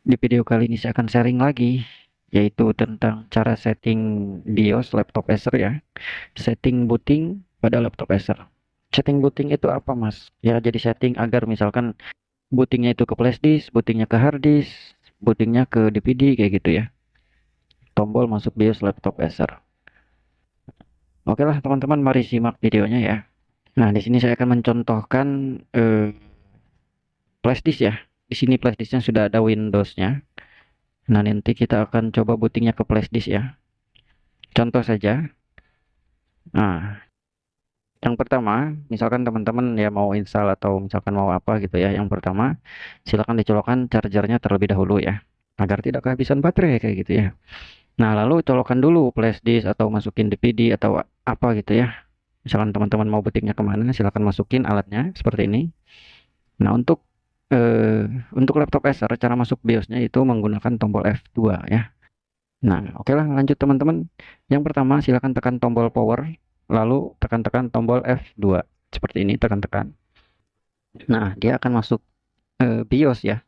Di video kali ini saya akan sharing lagi, yaitu tentang cara setting BIOS laptop Acer ya. Setting booting pada laptop Acer. Setting booting itu apa, Mas? Ya, jadi setting agar misalkan bootingnya itu ke flash disk, bootingnya ke hard disk, bootingnya ke DVD kayak gitu ya. Tombol masuk BIOS laptop Acer. Oke lah teman-teman, mari simak videonya ya. Nah, di sini saya akan mencontohkan flash disk ya. Di sini flash disknya sudah ada Windows-nya. Nah, nanti kita akan coba bootingnya ke flash disk ya. Contoh saja. Nah, yang pertama, misalkan teman-teman ya mau install atau misalkan mau apa gitu ya. Yang pertama, silakan dicolokkan chargernya terlebih dahulu ya, agar tidak kehabisan baterai kayak gitu ya. Nah, lalu colokkan dulu flash disk atau masukin DVD atau apa gitu ya. Misalkan teman-teman mau bootingnya kemana, silakan masukin alatnya seperti ini. Nah, eh, untuk laptop Acer, cara masuk BIOSnya itu menggunakan tombol F2 ya. Nah, oke lah lanjut teman-teman. Yang pertama, silakan tekan tombol power, lalu tekan-tekan tombol F2. Seperti ini, tekan-tekan. Nah, dia akan masuk BIOS ya.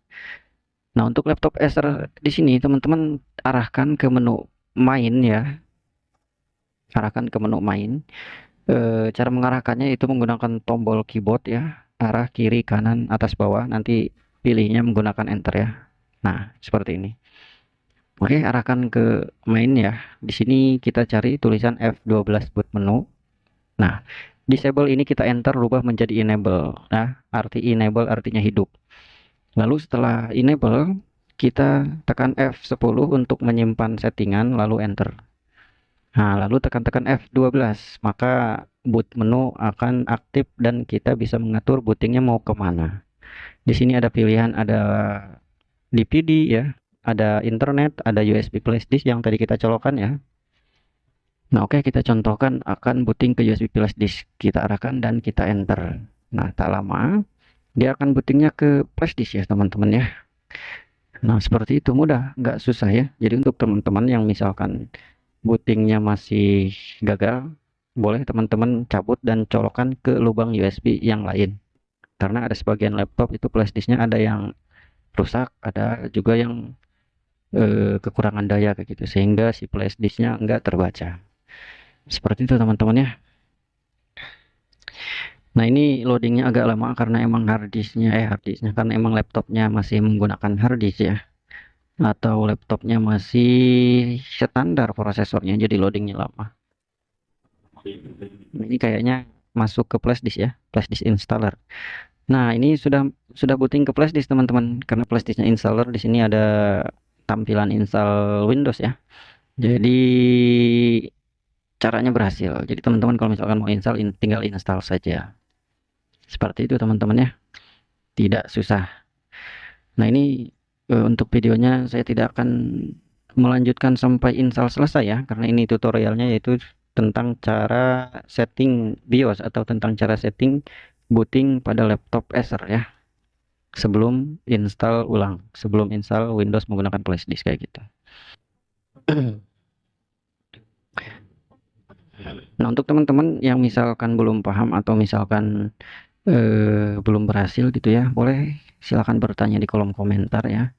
Nah, untuk laptop Acer di sini teman-teman arahkan ke menu main ya. Arahkan ke menu main. Cara mengarahkannya itu menggunakan tombol keyboard ya. Arah kiri, kanan, atas, bawah. Nanti pilihnya menggunakan enter ya. Nah, seperti ini. Oke, arahkan ke main ya. Di sini kita cari tulisan F12 boot menu. Nah, disable ini kita enter rubah menjadi enable. Nah, arti enable artinya hidup. Lalu setelah enable, kita tekan F10 untuk menyimpan settingan, lalu enter. Nah, lalu tekan-tekan F12, maka boot menu akan aktif dan kita bisa mengatur bootingnya mau kemana. Di sini ada pilihan, ada DVD ya, ada internet, ada USB flash disk yang tadi kita colokkan ya. Nah, oke, kita contohkan akan booting ke USB flash disk. Kita arahkan dan kita enter. Nah, tak lama dia akan bootingnya ke flash disk ya, teman-teman ya. Nah, seperti itu mudah, nggak susah ya. Jadi untuk teman-teman yang misalkan bootingnya masih gagal, boleh teman-teman cabut dan colokan ke lubang USB yang lain. Karena ada sebagian laptop itu flash disknya ada yang rusak, ada juga yang kekurangan daya kayak gitu, sehingga si flash disknya nggak terbaca. Seperti itu teman-teman ya. Nah, ini loadingnya agak lama karena emang hard disknya karena emang laptopnya masih menggunakan hard disk ya, atau laptopnya masih standar prosesornya, jadi loadingnya lama. Nah, ini kayaknya masuk ke flash disk ya, flash disk installer. Nah, ini sudah booting ke flash disk teman-teman, karena flash disknya installer. Di sini ada tampilan install Windows ya. Jadi caranya berhasil. Jadi teman-teman kalau misalkan mau install, tinggal install saja. Seperti itu teman-teman ya, tidak susah. Nah, ini untuk videonya saya tidak akan melanjutkan sampai install selesai ya, karena ini tutorialnya yaitu tentang cara setting BIOS atau tentang cara setting booting pada laptop Acer ya, sebelum install ulang, sebelum install Windows menggunakan flash disk kayak gitu. Nah, untuk teman-teman yang misalkan belum paham atau misalkan belum berhasil gitu ya, boleh silakan bertanya di kolom komentar ya.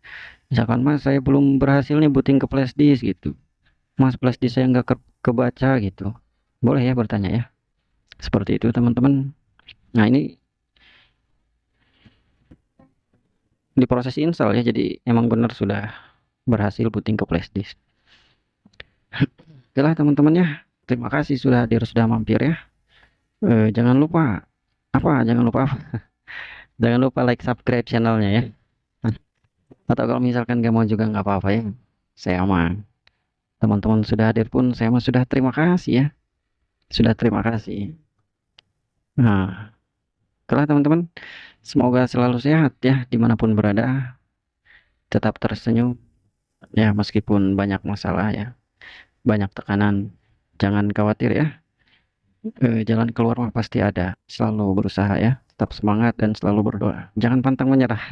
Misalkan, Mas, saya belum berhasil nih booting ke flash disk gitu. Mas, flash disk saya nggak kebaca gitu. Boleh ya bertanya ya. Seperti itu teman-teman. Nah, ini di proses install ya, jadi emang benar sudah berhasil booting ke flash disk. Oke lah teman-teman ya. Terima kasih sudah hadir, sudah mampir ya. Jangan lupa Jangan lupa apa? Jangan lupa like, subscribe channelnya ya. Atau kalau misalkan gak mau juga nggak apa-apa ya. Saya aman. Teman-teman sudah hadir pun saya mah sudah terima kasih ya. Sudah terima kasih. Nah, oke teman-teman. Semoga selalu sehat ya dimanapun berada. Tetap tersenyum ya meskipun banyak masalah ya. Banyak tekanan. Jangan khawatir ya. Jalan keluar mah pasti ada. Selalu berusaha ya. Tetap semangat dan selalu berdoa. Jangan pantang menyerah.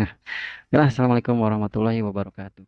Ya, assalamualaikum warahmatullahi wabarakatuh.